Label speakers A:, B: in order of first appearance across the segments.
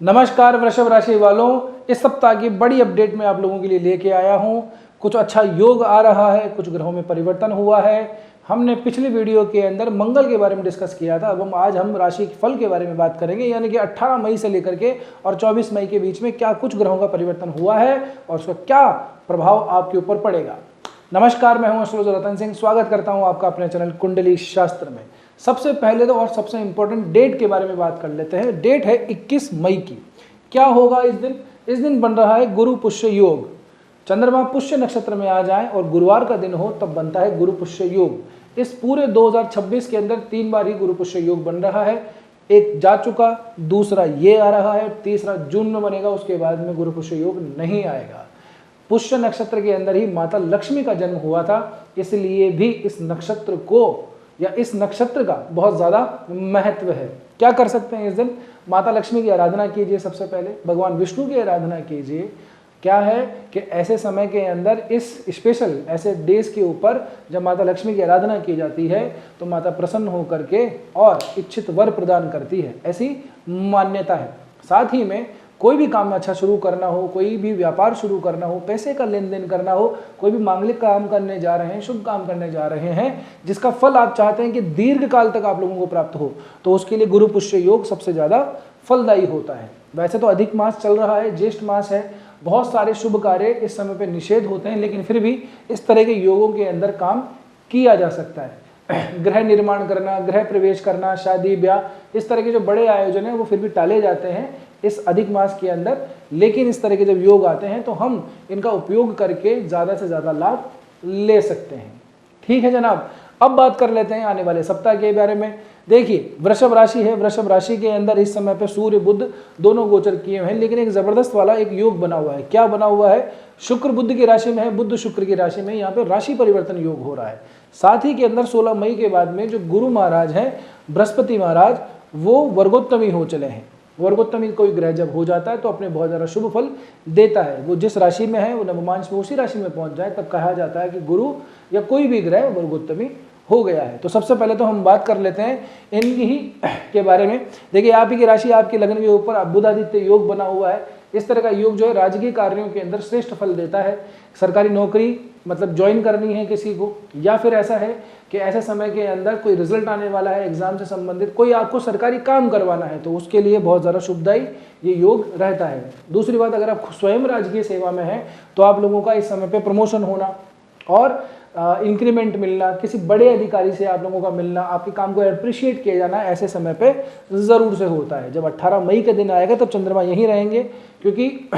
A: नमस्कार वृषभ राशि वालों, इस सप्ताह की बड़ी अपडेट मैं आप लोगों के लिए लेके आया हूं। कुछ अच्छा योग आ रहा है, कुछ ग्रहों में परिवर्तन हुआ है। हमने पिछली वीडियो के अंदर मंगल के बारे में डिस्कस किया था। अब आज हम राशि फल के बारे में बात करेंगे, यानी कि 18 मई से लेकर के और 24 मई के बीच में क्या कुछ ग्रहों का परिवर्तन हुआ है और उसका क्या प्रभाव आपके ऊपर पड़ेगा। नमस्कार, मैं हूं एस्ट्रोलॉजर रतन सिंह। स्वागत करता हूं आपका अपने चैनल कुंडली शास्त्र में। सबसे पहले तो और सबसे इंपॉर्टेंट डेट के बारे में बात कर लेते हैं। डेट है 21 मई की। क्या होगा इस दिन? इस दिन बन रहा है गुरु पुष्य योग। चंद्रमा पुष्य नक्षत्र में आ जाए और गुरुवार का दिन हो तब बनता है गुरु पुष्य योग। इस पूरे 2026 के अंदर 3 बार ही गुरु पुष्य योग बन रहा है। एक जा चुका, दूसरा ये आ रहा है, तीसरा जून में बनेगा। उसके बाद में गुरु पुष्य योग नहीं आएगा। पुष्य नक्षत्र के अंदर ही माता लक्ष्मी का जन्म हुआ था, इसलिए भी इस नक्षत्र को या इस नक्षत्र का बहुत ज्यादा महत्व है। क्या कर सकते हैं इस दिन? माता लक्ष्मी की आराधना कीजिए। सबसे पहले भगवान विष्णु की आराधना कीजिए। क्या है कि ऐसे समय के अंदर इस स्पेशल ऐसे डेज के ऊपर जब माता लक्ष्मी की आराधना की जाती है तो माता प्रसन्न होकर के और इच्छित वर प्रदान करती है, ऐसी मान्यता है। साथ ही में कोई भी काम अच्छा शुरू करना हो, कोई भी व्यापार शुरू करना हो, पैसे का लेन देन करना हो, कोई भी मांगलिक काम करने जा रहे हैं, शुभ काम करने जा रहे हैं, जिसका फल आप चाहते हैं कि दीर्घ काल तक आप लोगों को प्राप्त हो, तो उसके लिए गुरु पुष्य योग सबसे ज्यादा फलदायी होता है। वैसे तो अधिक मास चल रहा है, ज्येष्ठ मास है, बहुत सारे शुभ कार्य इस समय पे निषेध होते हैं, लेकिन फिर भी इस तरह के योगों के अंदर काम किया जा सकता है। गृह निर्माण करना, गृह प्रवेश करना, शादी ब्याह, इस तरह के जो बड़े आयोजन हैं वो फिर भी टाले जाते हैं इस अधिक मास के अंदर। लेकिन इस तरह के जब योग आते हैं तो हम इनका उपयोग करके ज़्यादा से ज़्यादा लाभ ले सकते हैं। ठीक है जनाब, अब बात कर लेते हैं आने वाले सप्ताह के बारे में। देखिए, वृषभ राशि है। वृषभ राशि के अंदर इस समय पे सूर्य बुध दोनों गोचर किए हुए हैं, लेकिन एक जबरदस्त वाला एक योग बना हुआ है। क्या बना हुआ है? शुक्र बुध की राशि में है, बुध शुक्र की राशि में, यहाँ पे राशि परिवर्तन योग हो रहा है। साथ ही के अंदर 16 मई के बाद में जो गुरु महाराज हैं, बृहस्पति महाराज, वो वर्गोत्तमी हो चले हैं। वर्गोत्तमी कोई ग्रह जब हो जाता है तो अपने बहुत ज़्यादा शुभ फल देता है। वो जिस राशि में है वो नवमांश में उसी राशि में पहुंच जाए तब कहा जाता है कि गुरु या कोई भी ग्रह वर्गोत्तमी हो गया है। तो सबसे पहले तो हम बात कर लेते हैं इनकी ही के बारे में। देखिए, आप ही की राशि, आपके लग्न के ऊपर बुध आदित्य योग बना हुआ है। इस तरह का योग जो है राजकीय कार्यों के अंदर श्रेष्ठ फल देता है। सरकारी नौकरी मतलब ज्वाइन करनी है किसी को, या फिर ऐसा है कि ऐसे समय के अंदर कोई रिजल्ट आने वाला है एग्जाम से संबंधित, कोई आपको सरकारी काम करवाना है, तो उसके लिए बहुत ज़्यादा शुभदायी ये योग रहता है। दूसरी बात, अगर आप स्वयं राजकीय सेवा में हैं तो आप लोगों का इस समय पे प्रमोशन होना और इंक्रीमेंट मिलना, किसी बड़े अधिकारी से आप लोगों का मिलना, आपके काम को अप्रिशिएट किया जाना ऐसे समय पे ज़रूर से होता है। जब 18 मई का दिन आएगा तब चंद्रमा यहीं रहेंगे, क्योंकि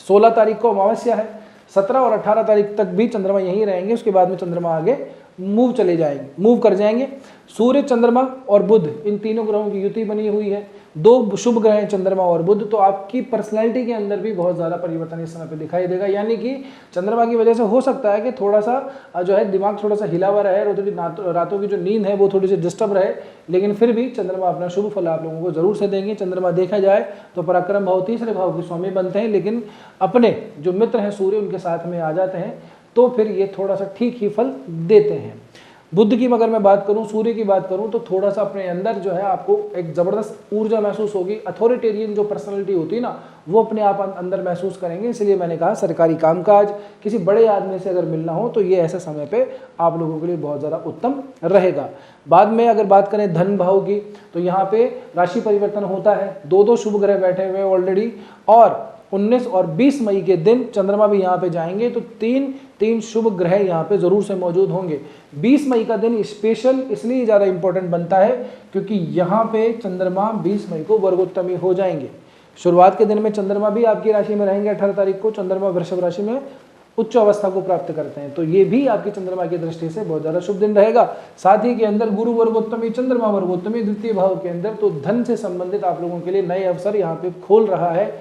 A: 16 तारीख को अमावस्या है, 17 और 18 तारीख तक भी चंद्रमा यहीं रहेंगे। उसके बाद में चंद्रमा आगे मूव कर जाएंगे। सूर्य, चंद्रमा और बुध, इन तीनों ग्रहों की युति बनी हुई है। 2 शुभ ग्रह हैं चंद्रमा और बुध, तो आपकी पर्सनैलिटी के अंदर भी बहुत ज़्यादा परिवर्तन इस समय पे दिखाई देगा। यानी कि चंद्रमा की वजह से हो सकता है कि थोड़ा सा जो है दिमाग थोड़ा सा हिला हुआ रहे और थोड़ी रातों की जो नींद है वो थोड़ी सी डिस्टर्ब रहे, लेकिन फिर भी चंद्रमा अपना शुभ फल आप लोगों को जरूर से देंगे। चंद्रमा देखा जाए तो पराक्रम भाव, तीसरे भाव के स्वामी बनते हैं, लेकिन अपने जो मित्र हैं सूर्य उनके साथ में आ जाते हैं, तो फिर ये थोड़ा सा ठीक ही फल देते हैं। बुध की अगर मैं बात करूं, सूर्य की बात करूं, तो थोड़ा सा अपने अंदर जो है आपको एक जबरदस्त ऊर्जा महसूस होगी। अथॉरिटेरियन जो पर्सनालिटी होती है ना, वो अपने आप अंदर महसूस करेंगे। इसलिए मैंने कहा सरकारी कामकाज, किसी बड़े आदमी से अगर मिलना हो तो ये ऐसे समय पे आप लोगों के लिए बहुत ज़्यादा उत्तम रहेगा। बाद में अगर बात करें धन भाव की, तो यहाँ पे राशि परिवर्तन होता है। 2 शुभ ग्रह बैठे हुए ऑलरेडी, और 19 और 20 मई के दिन चंद्रमा भी यहाँ पे जाएंगे, तो 3 शुभ ग्रह यहाँ पे जरूर से मौजूद होंगे। 20 मई का दिन स्पेशल इसलिए ज़्यादा इंपॉर्टेंट बनता है क्योंकि यहाँ पे चंद्रमा 20 मई को वर्गोत्तमी हो जाएंगे। शुरुआत के दिन में चंद्रमा भी आपकी राशि में रहेंगे। 18 तारीख को चंद्रमा वृषभ राशि में उच्च अवस्था को प्राप्त करते हैं, तो ये भी आपकी चंद्रमा की दृष्टि से बहुत ज़्यादा शुभ दिन रहेगा। साथ ही के अंदर गुरु वर्गोत्तमी, चंद्रमा वर्गोत्तमी द्वितीय भाव के अंदर, तो धन से संबंधित आप लोगों के लिए नए अवसर यहाँ पे खोल रहा है।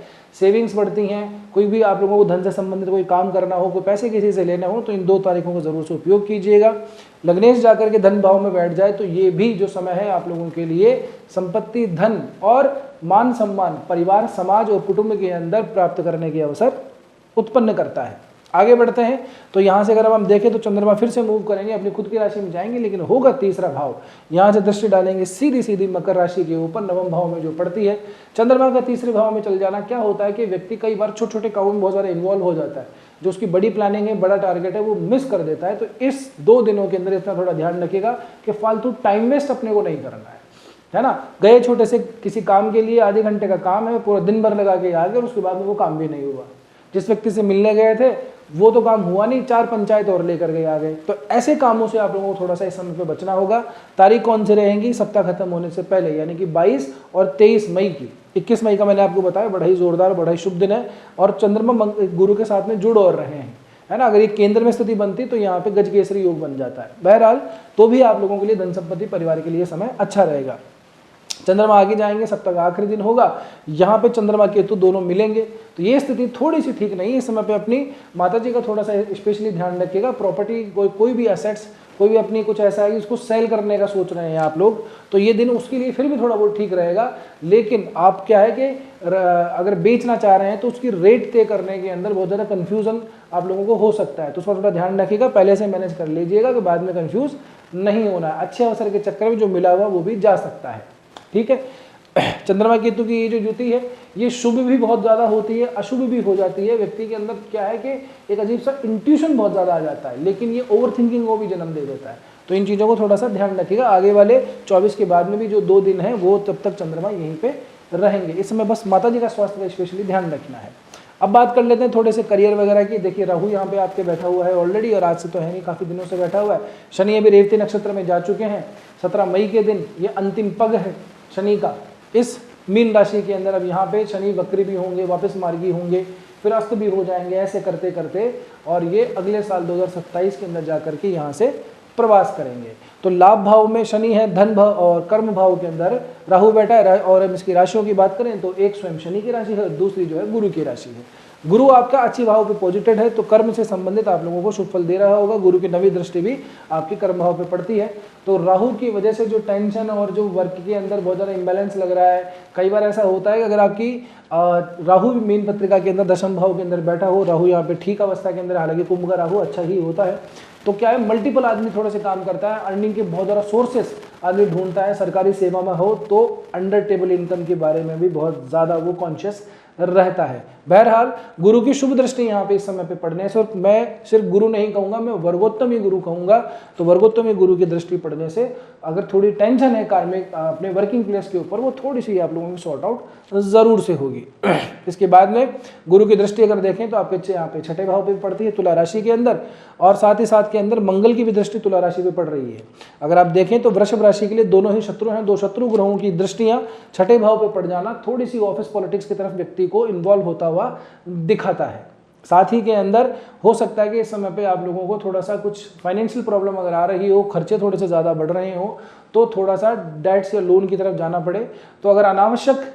A: सेविंग्स बढ़ती हैं। कोई भी आप लोगों को धन से संबंधित कोई काम करना हो, कोई पैसे किसी से लेना हो, तो इन 2 तारीखों को जरूर से उपयोग कीजिएगा। लग्नेश जाकर के धन भाव में बैठ जाए तो ये भी जो समय है आप लोगों के लिए संपत्ति, धन और मान सम्मान परिवार, समाज और कुटुंब के अंदर प्राप्त करने के अवसर उत्पन्न करता है। आगे बढ़ते हैं तो यहाँ से अगर हम देखें तो चंद्रमा फिर से मूव करेंगे, अपनी खुद की राशि में जाएंगे, लेकिन होगा तीसरा भाव। यहाँ से दृष्टि डालेंगे सीधी सीधी मकर राशि के ऊपर, नवम भाव में जो पड़ती है। चंद्रमा का तीसरे भाव में चल जाना क्या होता है कि व्यक्ति कई बार छोटे छोटे कामों में बहुत ज़्यादा इन्वॉल्व हो जाता है, जो उसकी बड़ी प्लानिंग है, बड़ा टारगेट है, वो मिस कर देता है। तो इस 2 दिनों के अंदर इतना थोड़ा ध्यान रखिएगा कि फालतू टाइम वेस्ट अपने को नहीं करना है ना। गए छोटे से किसी काम के लिए, आधे घंटे का काम है, पूरा दिन भर लगा के आ गए और उसके बाद में वो काम भी नहीं हुआ। जिस व्यक्ति से मिलने गए थे वो तो काम हुआ नहीं, 4 पंचायत और लेकर के आ गए। तो ऐसे कामों से आप लोगों को थोड़ा सा इस समय पे बचना होगा। तारीख कौन से रहेंगी? सप्ताह खत्म होने से पहले, यानी कि 22 और 23 मई की। 21 मई का मैंने आपको बताया, बड़ा ही जोरदार, बड़ा ही शुभ दिन है और चंद्रमा गुरु के साथ में जुड़ और रहे हैं, है ना। अगर ये केंद्र में स्थिति बनती तो यहाँ पे गजकेसरी योग बन जाता है। बहरहाल तो भी आप लोगों के लिए धन संपत्ति, परिवार के लिए समय अच्छा रहेगा। चंद्रमा आगे जाएंगे, सप्ताह का आखिरी दिन होगा, यहाँ पे चंद्रमा केतु दोनों मिलेंगे, तो ये स्थिति थोड़ी सी ठीक नहीं है। इस समय पे अपनी माताजी का थोड़ा सा स्पेशली ध्यान रखिएगा। प्रॉपर्टी, कोई भी एसेट्स, कोई भी अपनी कुछ ऐसा है इसको सेल करने का सोच रहे हैं आप लोग, तो ये दिन उसके लिए फिर भी थोड़ा बहुत ठीक रहेगा। लेकिन आप क्या है कि अगर बेचना चाह रहे हैं तो उसकी रेट तय करने के अंदर बहुत ज़्यादा कन्फ्यूज़न आप लोगों को हो सकता है, तो उस पर थोड़ा ध्यान रखिएगा, पहले से मैनेज कर लीजिएगा कि बाद में कन्फ्यूज़ नहीं होना है। अच्छे अवसर के चक्कर में जो मिला हुआ वो भी जा सकता है, ठीक है। चंद्रमा केतु की ये जो युति है ये शुभ भी बहुत ज़्यादा होती है, अशुभ भी हो जाती है। व्यक्ति के अंदर क्या है कि एक अजीब सा इंट्यूशन बहुत ज़्यादा आ जाता है, लेकिन ये ओवर थिंकिंग को भी जन्म दे देता है। तो इन चीज़ों को थोड़ा सा ध्यान रखिएगा। आगे वाले 24 के बाद में भी जो 2 दिन है वो तब तक चंद्रमा यहीं पे रहेंगे। इस समय बस माता जी का स्वास्थ्य का स्पेशली ध्यान रखना है। अब बात कर लेते हैं थोड़े से करियर वगैरह की। देखिए राहु यहाँ पे आपके बैठा हुआ है ऑलरेडी, और आज से तो है नहीं, काफ़ी दिनों से बैठा हुआ है। शनि अभी रेवती नक्षत्र में जा चुके हैं। 17 मई के दिन ये अंतिम पग है शनि का इस मीन राशि के अंदर। अब यहाँ पे शनि वक्री भी होंगे, वापस मार्गी होंगे, फिर अस्त भी हो जाएंगे, ऐसे करते करते और ये अगले साल 2027 के अंदर जा करके यहाँ से प्रवास करेंगे। तो लाभ भाव में शनि है, धन भाव और कर्म भाव के अंदर राहु बैठा है। और हम इसकी राशियों की बात करें तो एक स्वयं शनि की राशि है, दूसरी जो है गुरु की राशि है। गुरु आपका अच्छी भाव पे पॉजिटिव है, तो कर्म से संबंधित आप लोगों को शुभ फल दे रहा होगा। गुरु की 9वीं दृष्टि भी आपके कर्म भाव पे पड़ती है। तो राहु की वजह से जो टेंशन और जो वर्क के अंदर बहुत ज़्यादा इम्बैलेंस लग रहा है, कई बार ऐसा होता है कि अगर आपकी राहु भी मीन पत्रिका के अंदर दशम भाव के अंदर बैठा हो, राहु यहाँ पे ठीक अवस्था के अंदर, हालांकि कुंभ का राहु अच्छा ही होता है, तो क्या है मल्टीपल आदमी थोड़े से काम करता है, अर्निंग के बहुत ज़्यादा सोर्सेस आदमी ढूंढता है। सरकारी सेवा में हो तो अंडर टेबल इनकम के बारे में भी बहुत ज़्यादा वो कॉन्शियस रहता है। बहरहाल गुरु की शुभ दृष्टि यहाँ पे इस समय पे पड़ने से, और मैं सिर्फ गुरु नहीं कहूँगा, मैं वर्गोत्तम गुरु कहूँगा, तो वर्गोत्तम गुरु की दृष्टि पड़ने से अगर थोड़ी टेंशन है कार्मिक अपने वर्किंग प्लेस के ऊपर, वो थोड़ी सी आप लोगों की सॉर्ट आउट ज़रूर से होगी। इसके बाद में गुरु की दृष्टि अगर देखें तो आपके यहाँ पे 6ठे भाव पे पड़ती है तुला राशि के अंदर, और साथ ही साथ के अंदर मंगल की भी दृष्टि तुला राशि पे पड़ रही है। अगर आप देखें तो वृषभ राशि के लिए दोनों ही शत्रु हैं, 2 शत्रु ग्रहों की दृष्टियां 6ठे भाव पे पड़ जाना थोड़ी सी ऑफिस पॉलिटिक्स की तरफ व्यक्ति को इन्वॉल्व होता हुआ दिखाता है। साथ ही के अंदर हो सकता है कि इस समय पे आप लोगों को थोड़ा सा कुछ फाइनेंशियल प्रॉब्लम अगर आ रही हो, खर्चे थोड़े से ज़्यादा बढ़ रहे हो, तो थोड़ा सा डेट्स या लोन की तरफ जाना पड़े। तो अगर अनावश्यक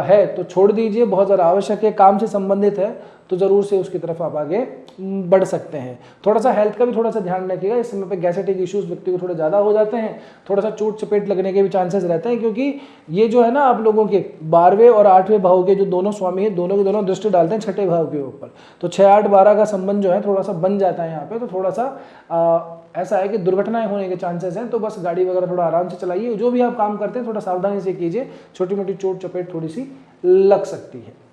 A: है तो छोड़ दीजिए, बहुत ज़्यादा आवश्यक है, काम से संबंधित है तो ज़रूर से उसकी तरफ आप आगे बढ़ सकते हैं। थोड़ा सा हेल्थ का भी थोड़ा सा ध्यान रखिएगा। इस समय पे गैस्ट्रिक इश्यूज व्यक्ति को थोड़े ज़्यादा हो जाते हैं, थोड़ा सा चोट चपेट लगने के भी चांसेस रहते हैं, क्योंकि ये जो है ना आप लोगों के 12वें और 8वें भाव के जो दोनों स्वामी हैं, दोनों के दोनों दृष्टि डालते हैं 6ठे भाव के ऊपर। तो 6, 8, 12 का संबंध जो है थोड़ा सा बन जाता है यहाँ पे। तो थोड़ा सा ऐसा है कि दुर्घटनाएं होने के चांसेस हैं, तो बस गाड़ी वगैरह थोड़ा आराम से चलाइए। जो भी आप काम करते हैं थोड़ा सावधानी से कीजिए, छोटी मोटी चोट चपेट थोड़ी सी लग सकती है।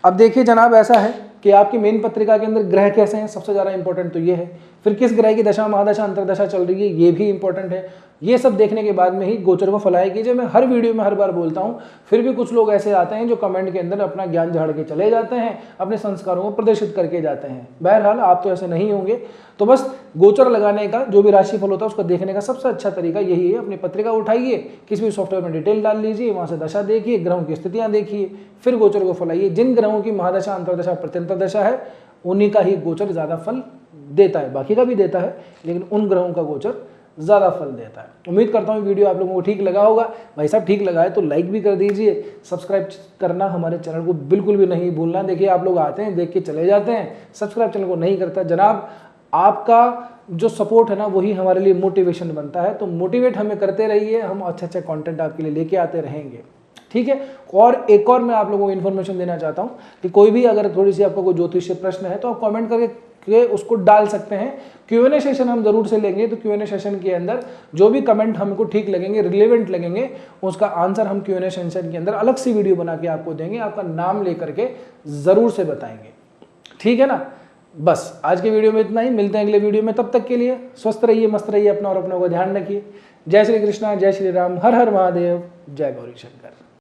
A: अब देखिए जनाब, ऐसा है कि आपकी मेन पत्रिका के अंदर ग्रह कैसे हैं, सबसे ज़्यादा इंपॉर्टेंट तो ये है। फिर किस ग्रह की दशा, महादशा, अंतरदशा चल रही है, ये भी इंपॉर्टेंट है। ये सब देखने के बाद में ही गोचर को फलाए कीजिए। मैं हर वीडियो में हर बार बोलता हूँ, फिर भी कुछ लोग ऐसे आते हैं जो कमेंट के अंदर अपना ज्ञान झाड़ के चले जाते हैं, अपने संस्कारों को प्रदर्शित करके जाते हैं। बहरहाल आप तो ऐसे नहीं होंगे। तो बस गोचर लगाने का, जो भी राशिफल होता है उसको देखने का सबसे अच्छा तरीका यही है, अपनी पत्रिका उठाइए, किसी भी सॉफ्टवेयर में डिटेल डाल लीजिए, वहाँ से दशा देखिए, ग्रहों की स्थितियाँ देखिए, फिर गोचर को फलाइए। जिन ग्रहों की महादशा, अंतरदशा, प्रत्यंतरदशा है उन्हीं का ही गोचर ज़्यादा फल देता है, बाकी का भी देता है, लेकिन उन ग्रहों का गोचर ज़्यादा फल देता है। उम्मीद करता हूँ वीडियो आप लोगों को ठीक लगा होगा। भाई साहब ठीक लगा है तो लाइक भी कर दीजिए, सब्सक्राइब करना हमारे चैनल को बिल्कुल भी नहीं भूलना। देखिए आप लोग आते हैं, देख के चले जाते हैं, सब्सक्राइब चैनल को नहीं करता। जनाब आपका जो सपोर्ट है ना वही हमारे लिए मोटिवेशन बनता है, तो मोटिवेट हमें करते रहिए, हम अच्छा अच्छा कंटेंट आपके लिए लेके आते रहेंगे। ठीक है। और एक और मैं आप लोगों को इन्फॉर्मेशन देना चाहता हूँ कि कोई भी अगर थोड़ी सी आपको कोई ज्योतिष से प्रश्न है तो आप कमेंट करके उसको डाल सकते हैं। Q&A सेशन हम जरूर से लेंगे, तो Q&A सेशन के अंदर जो भी कमेंट हमको ठीक लगेंगे, रिलेवेंट लगेंगे, उसका आंसर हम Q&A सेशन के अंदर अलग सी वीडियो बना के आपको देंगे, आपका नाम लेकर के जरूर से बताएंगे, ठीक है ना। बस आज के वीडियो में इतना ही, मिलते हैं अगले वीडियो में। तब तक के लिए स्वस्थ रहिए, मस्त रहिए, अपना और अपनों का ध्यान रखिए। जय श्री कृष्णा, जय श्री राम, हर हर महादेव, जय गौरी शंकर।